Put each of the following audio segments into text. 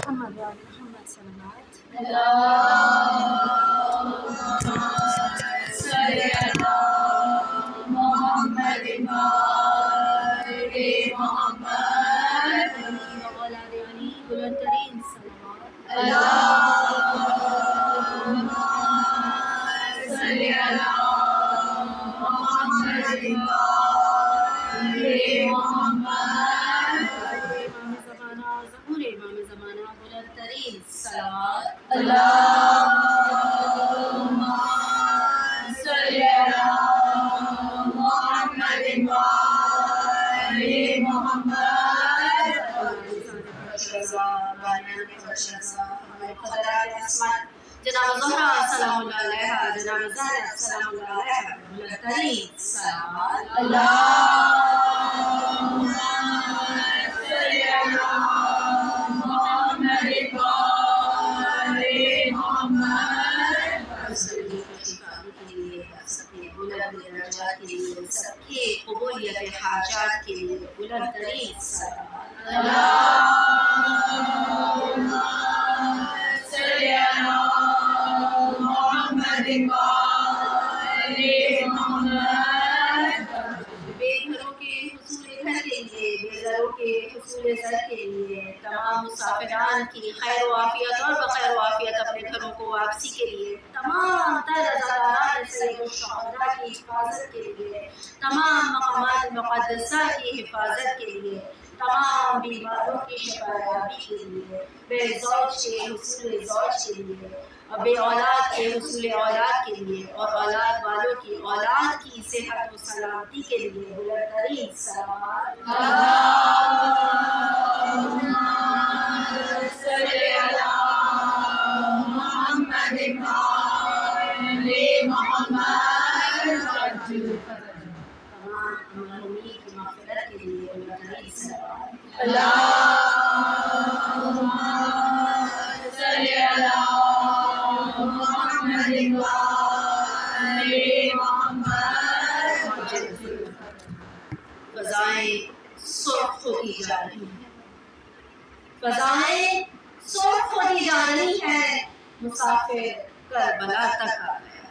محمد وآل محمد صلوات. بلند ترین صلوات. امام زمانہ بلند ترین صلوات. جناب زہرا سلام اللہ علیہا، جناب زینب سلام اللہ علیہا، بلند ترین صلوات. سب کی قبولیت حاجات کے لیے بلند ترین بے گھروں کے حصول گھر کے لیے، بے گھروں کے حصول سر کے لیے، تمام مسافران کی خیر و عافیت اور بخیر و عافیت اپنے گھروں کو واپسی کے لیے، تمام تر عزاداران سید الشہداء کی حفاظت کے لیے، تمام مقامات مقدسہ کی حفاظت کے لیے، تمام بیماروں کی شفایابی کے لیے، بے زوج کے حصول زوج کے لیے، اور بے اولاد کے حصول اولاد کے لیے، اور اولاد والوں کی اولاد کی صحت و سلامتی کے لیے بلند ترین صلوات. تمام مرحومین کی مغفرت کے لیے بلند ترین صلوات. فضائیں سرخ ہوتی جا رہی ہیں، فضائیں سرخ ہوتی جا رہی ہیں، مسافر کربلا تک آ گیا.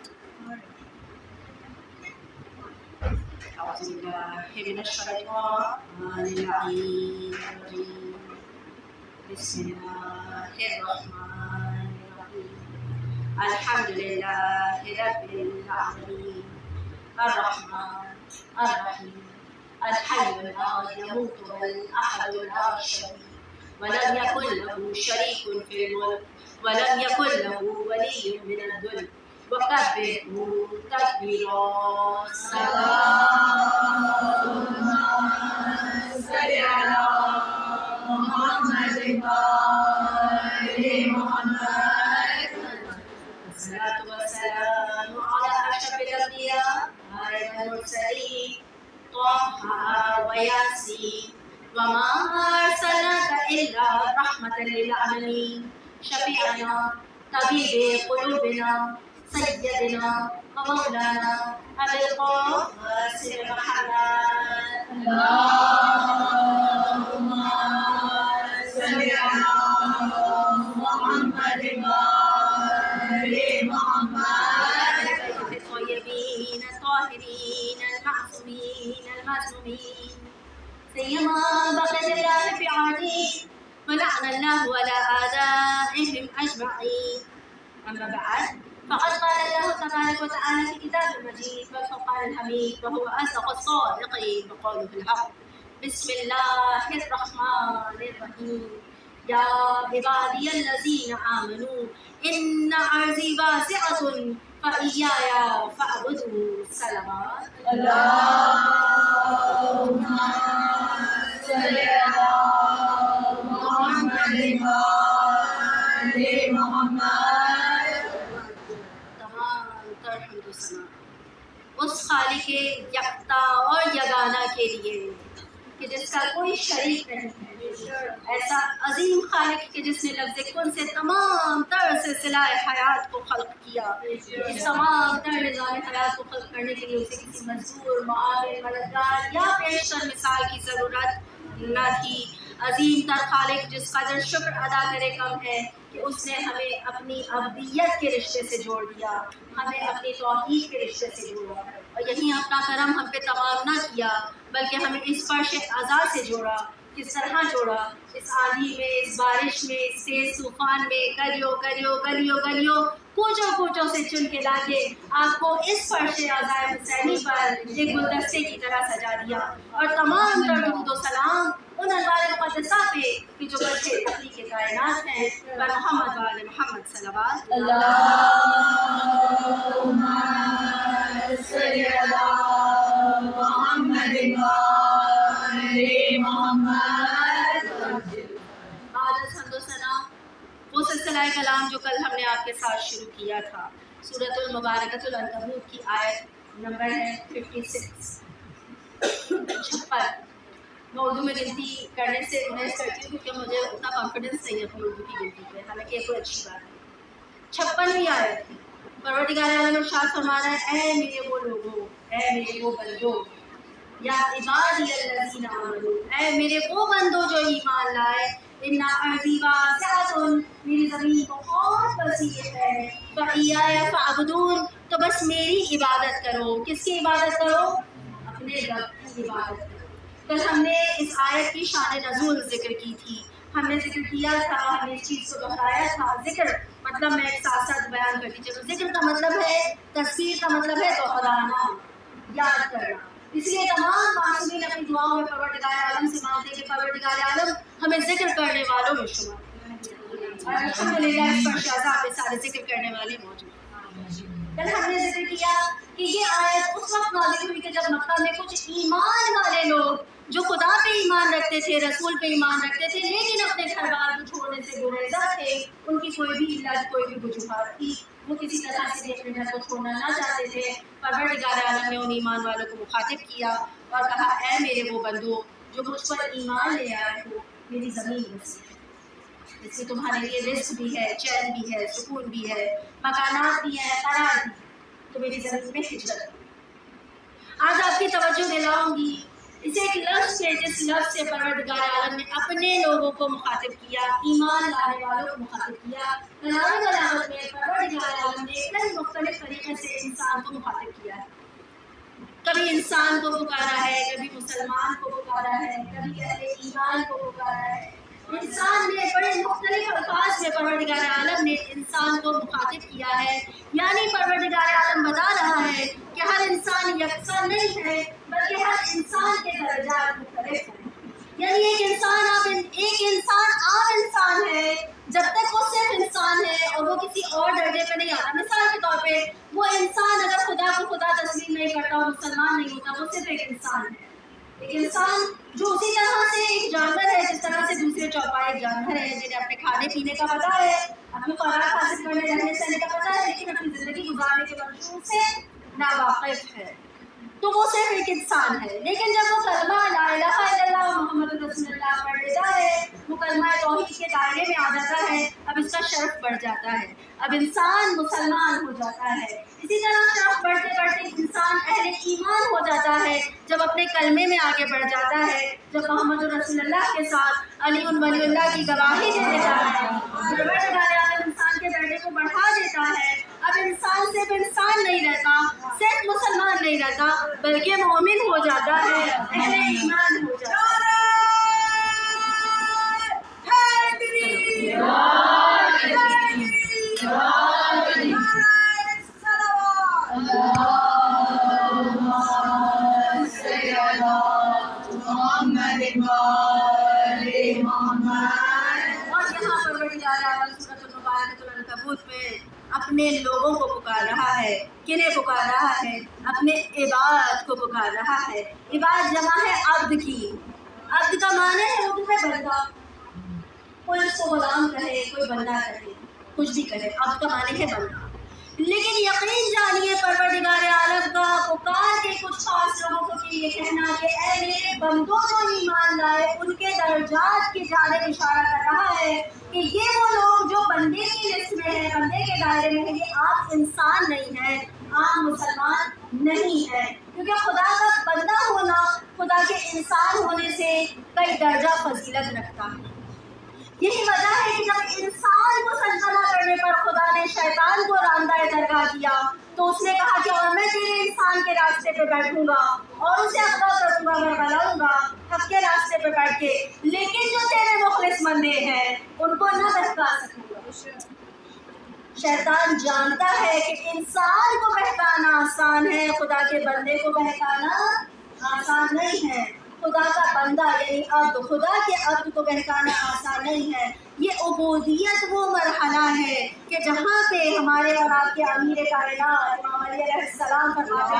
اعوذ باللہ من الشیطان الرجیم. بسم اللہ الرحمن الرحیم. الحمد للہ رب العالمین الرحمن الرحیم الحي لا يموت والأحد لا شريك ولم يكن له شريك في الملك ولم يكن له ولي من الذل وكبره تكبيرا. اللهم صل على محمد وآل محمد. والصلاة والسلام على أشرف الأنبياء والمرسلين طه وياسين وما أرسلناك إلا رحمة للعالمين. شفيعنا طبيب قلوبنا سيدنا ومولانا أبي القاسم محمد. اللهم صل على محمد وآل محمد. الطيبين الطاهرين المعصومين المعصومين سيما بقية الله في عالمين ولعن الله على أعدائهم أجمعين. أما بعد، فقد قال الله تبارك وتعالى في كتاب المجيد والفرقان الحميد وهو أصدق الصادقين وقوله الحق. بسم الله الرحمن الرحيم. يا عبادي الذين آمنوا إن أرضي واسعة فإياي فاعبدوا. صلوات. اللهم صل على محمد وآل محمد. تمام تر حمد و ثنا اس خالق یکتا اور یگانہ کے لیے کہ جس کا کوئی شریک نہیں ہے، ایسا عظیم خالق کہ جس نے لفظ کن سے تمام تر سلسلہ حیات کو خلق کیا. اس تمام تر نظام حیات کو خلق کرنے کے لیے اسے کسی مزدور، معاون، مددگار یا پیشتر مثال کی ضرورت نہ تھی. عظیم تر خالق جس قدر شکر ادا کرے کم ہے کہ اس نے ہمیں اپنی ابدیت کے رشتے سے جوڑ دیا، ہمیں اپنی توحید کے رشتے سے جوڑا، اور یہی اپنا کرم ہم پہ تمام نہ کیا بلکہ ہمیں اس فرش عزا سے جوڑا۔ کس طرح جوڑا؟ اس آندھی میں، اس بارش میں، اس تیز طوفان میں گلیوں گلیوں گلیوں گلیوں کوچوں کوچوں سے چن کے لا کے آپ کو اس فرش عزائے حسینی پر ایک گلدستے کی طرح سجا دیا، اور تمام تر درود و سلام ان انوار مقدسہ پہ کہ جو بچے تخلیق کائنات ہیں، پر محمد و آل محمد صلوات وہ سلسلہ کلام جو کل ہم نے آپ کے ساتھ شروع کیا تھا، سورۃ المبارکۃ العنکبوت کی آیت نمبر ہے 56۔ میں اردو میں گنتی کرنے سے گریز کرتی ہوں کیونکہ مجھے اتنا کانفیڈنس نہیں ہے اپنی اردو کی گنتی پہ، حالانکہ یہ کوئی اچھی بات ہے۔ 56ویں آیت پروردگار عالم ارشاد فرما رہا ہے، اے میرے وہ لوگوں، اے میرے وہ بندوں، یا عبادی الذین آمنوا، اے میرے وہ بندوں جو ایمان لائے، ان ارضی واسعۃ، میری زمین بہت وسیع ہے، فایایا فاعبدون، تو بس میری عبادت کرو۔ کس کی عبادت کرو؟ اپنے رب کی عبادت کرو۔ کل ہم نے اس آیت کی شان نزول ذکر کی تھی، ہم نے ذکر کیا تھا، ہم نے اس چیز کو دہرایا تھا۔ ذکر مطلب میں ایک ساتھ ساتھ بیان کرتی چلوں، ذکر کا مطلب ہے، تذکیر کا مطلب ہے دہرانا، یاد کرنا۔ اس لیے تمام معصومین اپنی دعاؤں میں پروردگار عالم سے مانگتے ہیں کہ پروردگار عالم ہمیں ذکر کرنے والوں میں شمار کرے، اور الحمدللہ اس پر شہزاد پہ سارے ذکر کرنے والے موجود ہیں۔ کل ہم نے ذکر کیا کہ یہ آیت اس وقت نازل ہوئی کہ جب مکہ میں کچھ ایمان والے لوگ جو خدا پہ ایمان رکھتے تھے، رسول پہ ایمان رکھتے تھے، لیکن اپنے گھر بار کو چھوڑنے سے گریزہ تھے، ان کی کوئی بھی علت، کوئی بھی وجوہات تھی، وہ کسی طرح سے بھی اپنے گھر کو چھوڑنا نہ چاہتے تھے۔ پروردگار عالم نے ان ایمان والوں کو مخاطب کیا اور کہا، اے میرے وہ بندو جو مجھ پر ایمان لے آئے ہو، میری زمین وسیع ہے، اس میں تمہارے لیے رزق بھی ہے، چین بھی ہے، سکون بھی ہے، مکانات بھی ہیں، قرار بھی ہے، تو میری زمین میں ہجرت۔ آج آپ کی توجہ دلاؤں گی اس ایک لفظ سے، جس لفظ سے پروردگار عالم نے اپنے لوگوں کو مخاطب کیا، ایمان لانے والوں کو مخاطب کیا۔ کلام بلاغت میں پروردگار عالم نے کئی مختلف طریقے سے انسان کو مخاطب کیا ہے۔ کبھی انسان کو پکارا ہے، کبھی مسلمان کو پکارا ہے، کبھی اہل ایمان کو پکارا ہے۔ انسان نے بڑے مختلف الفاظ میں پروردگار عالم نے انسان کو مخاطب کیا ہے، یعنی پروردگار عالم بتا رہا ہے کہ ہر انسان یکساں نہیں ہے بلکہ ہر انسان کے درجات مختلف ہیں۔ یعنی ایک انسان عام انسان ہے جب تک وہ صرف انسان ہے اور وہ کسی اور درجے پہ نہیں آتا۔ مثال کے طور پہ وہ انسان اگر خدا کو خدا تسلیم نہیں کرتا اور مسلمان نہیں ہوتا، وہ صرف ایک انسان ہے۔ ایک انسان جو اسی طرح سے ایک جانور ہے، جس طرح سے دوسرے چوپائے جانور ہیں جنہیں اپنے کھانے پینے کا پتہ ہے، اپنی خوراک حاصل کرنے رہنے سہنے کا پتہ ہے، لیکن اپنی زندگی گزارنے کے منشور سے ناواقف ہے، تو وہ صرف ایک انسان ہے۔ لیکن جب وہ کلمہ لا الہ الا اللہ محمد رسول اللہ پڑھ لیتا ہے، وہ کلمہ توحید کے دائرے میں آ جاتا ہے، اب اس کا شرف بڑھ جاتا ہے، اب انسان مسلمان ہو جاتا ہے۔ اسی طرح شرف بڑھتے بڑھتے انسان اہل ایمان ہو جاتا ہے جب اپنے کلمے میں آگے بڑھ جاتا ہے، جب محمد رسول اللہ کے ساتھ علی ولی اللہ کی گواہی دے دیتا ہے، پروردگار عالم انسان کے درجے کو بڑھا دیتا ہے۔ اب انسان صرف انسان نہیں رہتا، صرف مسلمان نہیں رہتا، بلکہ مومن ہو جاتا ہے، اہل ایمان ہو جاتا ہے۔ اپنے لوگوں کو پکار رہا ہے، کنہیں پکار رہا ہے؟ اپنے عباد کو پکار رہا ہے۔ عباد جمع ہے عبد کی، عبد کا معنی ہے اردو میں بندہ، کوئی اس کو غلام کہے، کوئی بندہ کہے، کچھ بھی کہے، عبد کا معنی ہے بندہ۔ لیکن یقین جانیے پروردگار عالم کا پکار کے کچھ خاص لوگوں کو یہ کہنا کہ اے میرے بندوں جو ایمان لائے، ان کے درجات کی جانب اشارہ کر رہا ہے کہ یہ وہ لوگ جو بندے کی لسٹ میں ہیں، بندے کے دائرے میں ہیں، یہ عام انسان نہیں ہے، عام مسلمان نہیں ہے، کیونکہ خدا کا بندہ ہونا خدا کے انسان ہونے سے کئی درجہ فضیلت رکھتا ہے۔ یہی وجہ ہے کہ جب انسان کو سجدہ نہ کرنے پر خدا نے شیطان کو راندہ درگاہ کیا تو اس نے کہا کہ اور میں تیرے انسان کے راستے پہ بیٹھوں گا اور اسے اغوا کروں گا، برگلاؤں گا حق کے راستے پہ بیٹھ کے، لیکن جو تیرے مخلص بندے ہیں ان کو نہ بہکا سکوں گا۔ شیطان جانتا ہے کہ انسان کو بہکانا آسان ہے، خدا کے بندے کو بہکانا آسان نہیں ہے۔ خدا کا بندہ یعنی عبد، خدا کے عبد کو بہکانا آسان نہیں ہے۔ یہ عبودیت وہ مرحلہ ہے کہ جہاں پہ ہمارے اور آپ کے امیر کائنات امام علی علیہ السلام فرماتے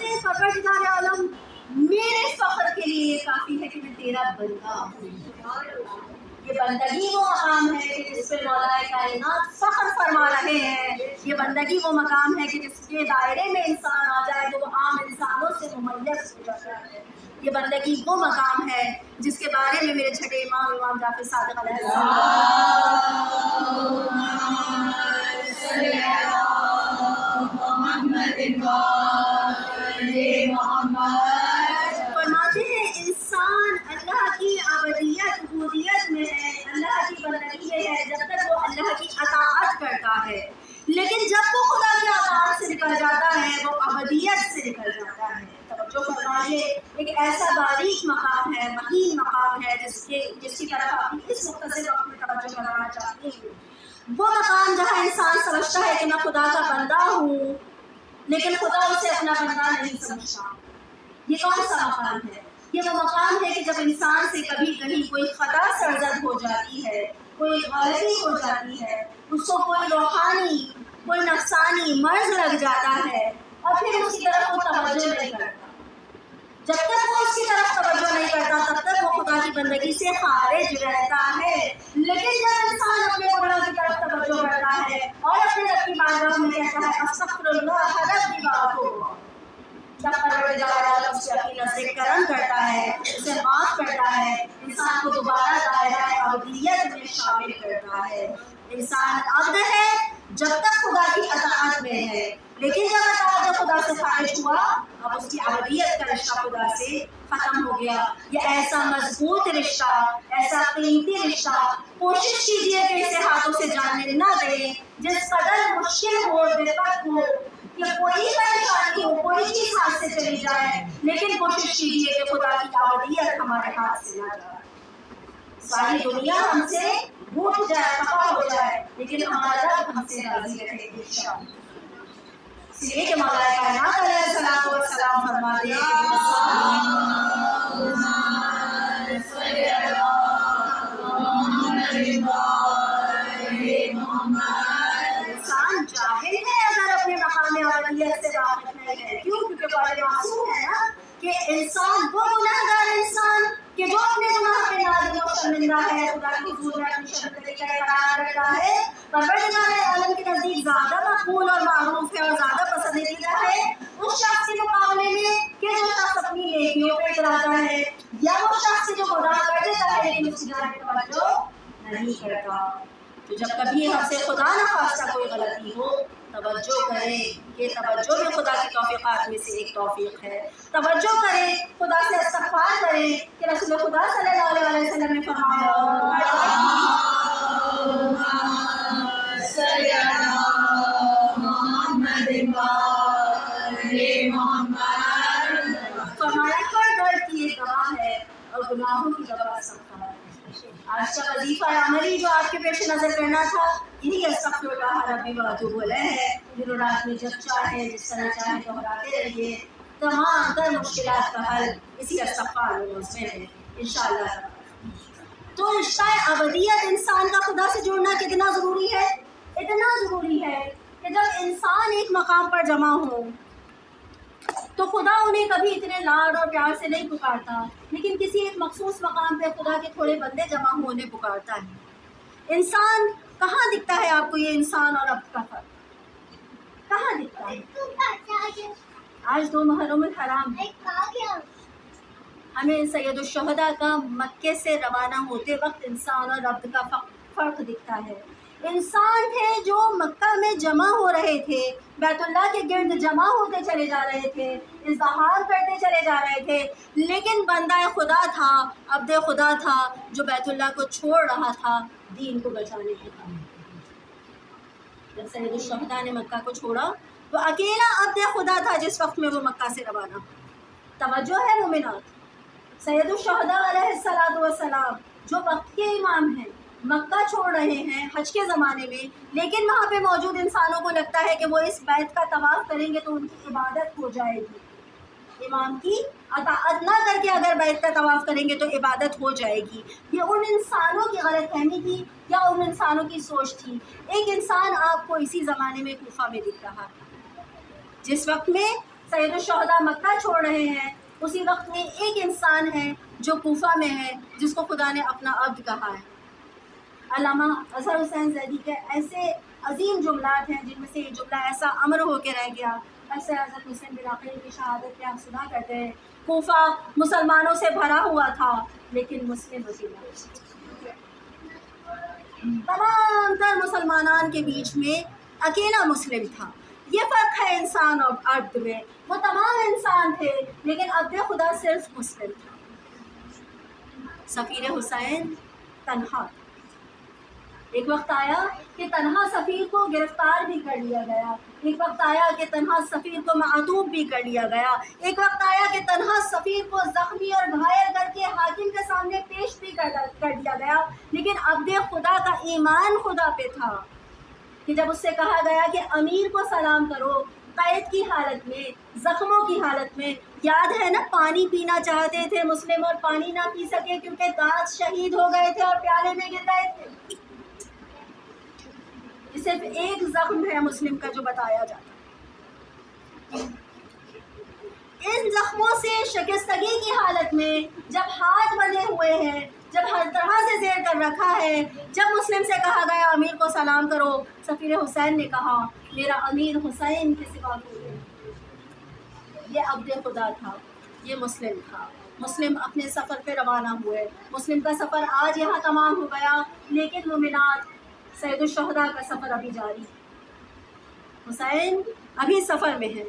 ہیں پروردگار عالم میرے فخر کے لیے یہ کافی ہے کہ میں تیرا بندہ ہوں۔ یہ بندگی وہ مقام ہے کہ جس پہ مولا کائنات فخر فرما رہے ہیں۔ یہ بندگی وہ مقام ہے کہ جس کے دائرے میں انسان آ جائے تو وہ عام انسانوں سے ممیز ہو جاتا ہے۔ یہ بندگی وہ مقام ہے جس کے بارے میں میرے چھٹے امام جعفر صادق علیہ السلام فرماتے ہیں انسان اللہ کی عبودیت عبودیت میں ہے، اللہ کی بندگی میں ہے جب تک وہ اللہ کی اطاعت کرتا ہے، لیکن جب وہ خدا کی اطاعت سے نکل جاتا ہے وہ عبودیت سے نکل جاتا ہے۔ توجہ فرمائیے، ایک ایسا باریک مقام ہے، مہین مقام ہے جس کی طرف آپ اس مختصر وقت میں توجہ کرانا چاہتی ہوں۔ وہ مقام جہاں انسان سمجھتا ہے کہ میں خدا کا بندہ ہوں لیکن خدا اسے اپنا بندہ نہیں سمجھتا۔ یہ کون سا مقام ہے؟ یہ وہ مقام ہے کہ جب انسان سے کبھی کہیں کوئی خطا سرزد ہو جاتی ہے، کوئی غلطی ہو جاتی ہے، اس کو کوئی روحانی کوئی نفسانی مرض لگ جاتا ہے اور پھر اس کی طرف وہ توجہ نہیں کرتا۔ جب تک وہ اس کی طرف توجہ نہیں کرتا تب تک وہ خدا کی بندگی سے خارج رہتا ہے، لیکن جب انسان اپنے خدا کی طرف توجہ کرتا ہے اور اپنے رب کی بارگاہ میں کہتا ہے استغفر اللہ ربی واتوب، جب پروردگار عالم اس سے اپنی نظر کرم کرتا ہے، اسے معاف کرتا ہے، انسان کو دوبارہ دائرہ عبودیت میں شامل کرتا ہے۔ انسان عبد ہے جب تک خدا کی اطاعت میں ہے، لیکن جب اطاعت خدا سے خارج ہوا اب اس کی عبودیت کا رشتہ خدا سے ختم ہو گیا۔ یہ ایسا مضبوط رشتہ، ایسا قیمتی رشتہ کوشش کیجیے کہ اسے ہاتھوں سے جانے نہ دیں، جس قدر مشکل ہو دقت ہو کہ کوئی پریشانی ہو کوئی چیز ہاتھ سے چلی جائے، لیکن کوشش کیجیے کہ خدا کی عبودیت ہمارے ہاتھ سے نہ جائے۔ ساری دنیا ہم سے بھوٹ جائے خفا ہو جائے لیکن ہمارا رب ہم سے راضی رہے انشاءاللہ۔ اس لیے کہ مولا کائنات علیہ الصلوۃ والسلام فرماتے ہیں انسان جاہل ہے اگر اپنے مقام عبودیت سے واقف نہیں ہے۔ کیوں؟ کیونکہ بڑے معصوم ہے نا کہ انسان وہ گنہگار انسان کہ جو اپنے گناہ پہ نادم و شرمندہ ہے، خدا کی حضور میں اپنی شرمندگی کا اقرار کرتا ہے، پروردگار عالم کے نزدیک زیادہ مقبول اور معروف ہے اور زیادہ پسندیدہ ہے اس شخص کے مقابلے میں کہ جو شخص اپنی نیکیوں پہ اتراتا ہے، یا وہ شخص جو گناہ کر دیتا ہے لیکن اس کی جانب توجہ نہیں کرتا۔ تو جب کبھی ہم سے خدا نہ خواستہ کوئی غلطی ہو توجہ کریں کہ توجہ میں خدا کی توفیقات میں سے ایک توفیق ہے۔ توجہ کریں، خدا سے استغفار کریں کہ رسول خدا صلی اللہ علیہ وسلم نے فرمایا ہر درد کی ایک دوا ہے اور گناہوں کی دوا استغفار ہے۔ آج کا وظیفہ عملی جو آپ کے پیش نظر کرنا تھا یہی استغفر اللہ ربی واتوب الیہ ہے۔ دن و رات میں جب چاہے جس طرح چاہے دہراتے رہیے، تمام تر مشکلات کا حل اسی استغفار میں مضمر ہے انشاءاللہ۔ تو رشتہ ابدیت انسان کا خدا سے جڑنا کتنا ضروری ہے؟ اتنا ضروری ہے کہ جب انسان ایک مقام پر جمع ہو تو خدا انہیں کبھی اتنے لاڈ اور پیار سے نہیں پکارتا، لیکن کسی ایک مخصوص مقام پہ خدا کے تھوڑے بندے جمع ہونے پکارتا ہے۔ انسان کہاں دکھتا ہے آپ کو یہ انسان اور اب کا فرق کہاں دکھتا ہے؟ آج 2 محرم الحرام ہے، ہمیں سید الشہداء کا مکے سے روانہ ہوتے وقت انسان اور عبد کا فرق دکھتا ہے۔ انسان تھے جو مکہ میں جمع ہو رہے تھے، بیت اللہ کے گرد جمع ہوتے چلے جا رہے تھے، اظہار کرتے چلے جا رہے تھے، لیکن بندہ خدا تھا، عبد خدا تھا جو بیت اللہ کو چھوڑ رہا تھا دین کو بچانے کے لیے۔ جب سید الشہداء نے مکہ کو چھوڑا، وہ اکیلا عبد خدا تھا جس وقت میں وہ مکہ سے روانہ۔ توجہ ہے مومنات، سید الشہداء علیہ السلام جو وقت کے امام ہیں، مکہ چھوڑ رہے ہیں حج کے زمانے میں، لیکن وہاں پہ موجود انسانوں کو لگتا ہے کہ وہ اس بیت کا طواف کریں گے تو ان کی عبادت ہو جائے گی، امام کی اطاعت نہ کر کے اگر بیت کا طواف کریں گے تو عبادت ہو جائے گی۔ یہ ان انسانوں کی غلط فہمی تھی یا ان انسانوں کی سوچ تھی؟ ایک انسان آپ کو اسی زمانے میں کوفہ میں دکھ رہا ہے، جس وقت میں سید الشہداء مکہ چھوڑ رہے ہیں، اسی وقت میں ایک انسان ہے جو کوفہ میں ہے، جس کو خدا نے اپنا عبد کہا ہے۔ علامہ اظہر حسین زیدی کے ایسے عظیم جملات ہیں جن میں سے یہ جملہ ایسا امر ہو کے رہ گیا۔ ایسے حضرت حسین بن عقیل کی شہادت پہ آپ سنا کرتے ہیں، کوفہ مسلمانوں سے بھرا ہوا تھا لیکن مسلم وسیلہ، تمام تر مسلمانان کے بیچ میں اکیلا مسلم تھا۔ یہ فرق ہے انسان اور عبد میں، وہ تمام انسان تھے لیکن عبد خدا صرف مسلم تھا۔ سفیر حسین تنہا، ایک وقت آیا کہ تنہا سفیر کو گرفتار بھی کر لیا گیا، ایک وقت آیا کہ تنہا سفیر کو معطوف بھی کر لیا گیا، ایک وقت آیا کہ تنہا سفیر کو زخمی اور گھائل کر کے حاکم کے سامنے پیش بھی کر دیا گیا، لیکن عبد خدا کا ایمان خدا پہ تھا کہ جب اس سے کہا گیا کہ امیر کو سلام کرو، قید کی حالت میں، زخموں کی حالت میں، یاد ہے نا پانی پینا چاہتے تھے مسلم اور پانی نہ پی سکے کیونکہ دانت شہید ہو گئے تھے اور پیالے میں گر گئے تھے۔ صرف ایک زخم ہے مسلم کا جو بتایا جاتا ہے، ان زخموں سے شکستگی کی حالت میں جب ہاتھ بندھے ہوئے ہیں، جب ہر طرح سے زیر کر رکھا ہے، جب مسلم سے کہا گیا امیر کو سلام کرو، سفیر حسین نے کہا میرا امیر حسین کے سوا کوئی نہیں۔ یہ عبد خدا تھا، یہ مسلم تھا۔ مسلم اپنے سفر پہ روانہ ہوئے، مسلم کا سفر آج یہاں تمام ہو گیا، لیکن مومنات سید الشہداء کا سفر ابھی جاری ہے۔ حسین ابھی سفر میں ہے،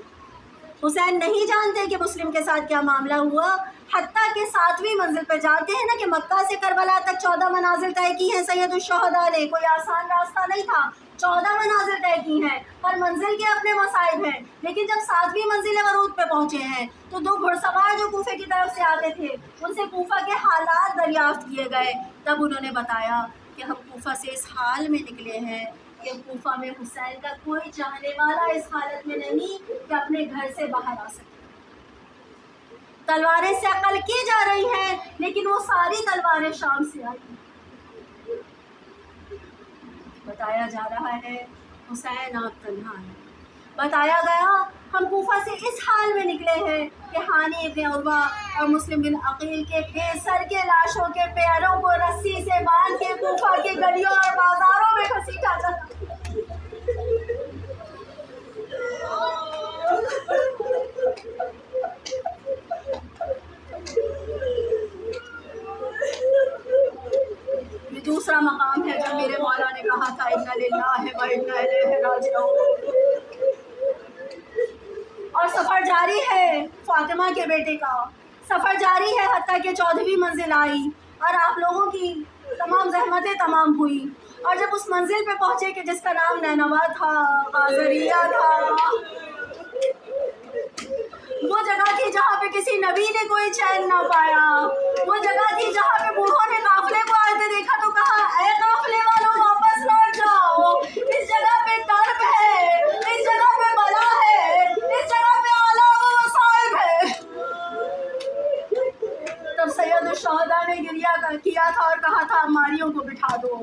حسین نہیں جانتے کہ مسلم کے ساتھ کیا معاملہ ہوا، حتیٰ کہ 7ویں منزل پہ جانتے ہیں نا کہ مکہ سے کربلا تک 14 منازل طے کی ہیں سید الشہداء نے، کوئی آسان راستہ نہیں تھا، 14 منازل طے کی ہیں، ہر منزل کے اپنے مصائب ہیں، لیکن جب 7ویں منزل ورود پہ پہنچے ہیں تو 2 گھڑ سوار جو کوفے کی طرف سے آتے تھے ان سے کوفہ کے حالات دریافت کیے گئے، تب انہوں نے بتایا کہ ہم کوفہ سے اس حال میں نکلے ہیں کہ کوفہ میں حسین کا کوئی چاہنے والا اس حالت میں نہیں کہ اپنے گھر سے باہر آ سکے۔ تلواریں صقل کی جا رہی ہیں لیکن وہ ساری تلواریں شام سے آئی۔ بتایا جا رہا ہے حسین آپ تنہا ہیں، بتایا گیا ہم کوفہ سے اس حال میں نکلے ہیں کہ ہانی ابن عروہ اور مسلم بن عقیل کے بے سر کے لاشوں کے پیروں کو رسی سے باندھ کے کوفہ کے گلیوں اور بازاروں میں گھسیٹا جاتا۔ یہ دوسرا مقام ہے جو میرے مولا نے کہا تھا اِنَّ لِلَّهِ وَإِنَّا إِلَيْهِ رَاجِعُونَ۔ اور سفر جاری ہے فاطمہ کے بیٹے کا، سفر جاری ہے حتیٰ کہ 14ویں منزل آئی اور آپ لوگوں کی تمام زحمتیں تمام ہوئی، اور جب اس منزل پہ پہنچے کہ جس کا نام نینوا تھا، غازریہ تھا، وہ جگہ تھی جہاں پہ کسی نبی نے کوئی چین نہ پایا، وہ جگہ تھی جہاں پہ بوڑھوں نے قافلے کو آتے دیکھا تو کہا اے قافلے والوں واپس لوٹ جاؤ، اس جگہ پہ کرب ہے، اس جگہ پہ بلا ہے، اس جگہ پہ عذاب و مصائب ہے۔ تب سید الشہداء نے گریہ کیا تھا اور کہا تھا ماریوں کو بٹھا دو،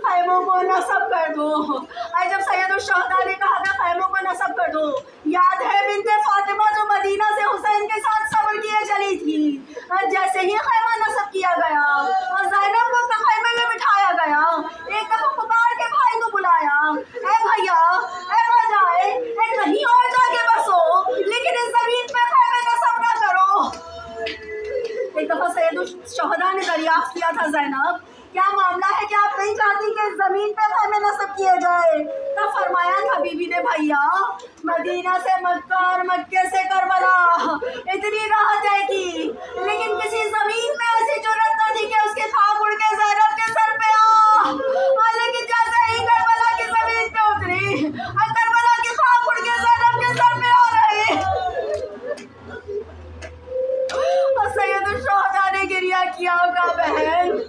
خیموں کو نصب کر دو۔ اور جب سید الشہداء نے کہا تھا خیموں کو نصب کر دو، یاد ہے بنت فاطمہ جو مدینہ سے حسین کے ساتھ صبر کیے چلی تھی، جیسے ہی خیمہ نصب کیا گیا اور زینب کو خیمے میں بٹھایا گیا، ایک دفعہ پکار کے بھائی کو بلایا، اے بھیا، اے بھجائے، اے کہیں اور جا کے بسو لیکن اس زمین پہ خیمے نصب نہ کرو۔ ایک دفعہ زینب کیا معاملہ ہے کہ آپ نہیں چاہتی کہ زمین پہ خیمے نصب کیے جائے؟ تب فرمایا تھا بی بی نے بھیا مدینہ سے مکہ اور مکے سے کربلا اتنی راہ طے کی، لیکن کسی زمین میں ایسی جرأت نہ تھی کہ اس کے خاک اڑ کے زینب کے سر پہ لیکن جیسے ہی کربلا کی زمین پہ اتری اور کربلا کی خاک اڑ کے زینب کے سر پہ آ رہی اور سید الشہداء نے گریہ کیا ہوگا بہن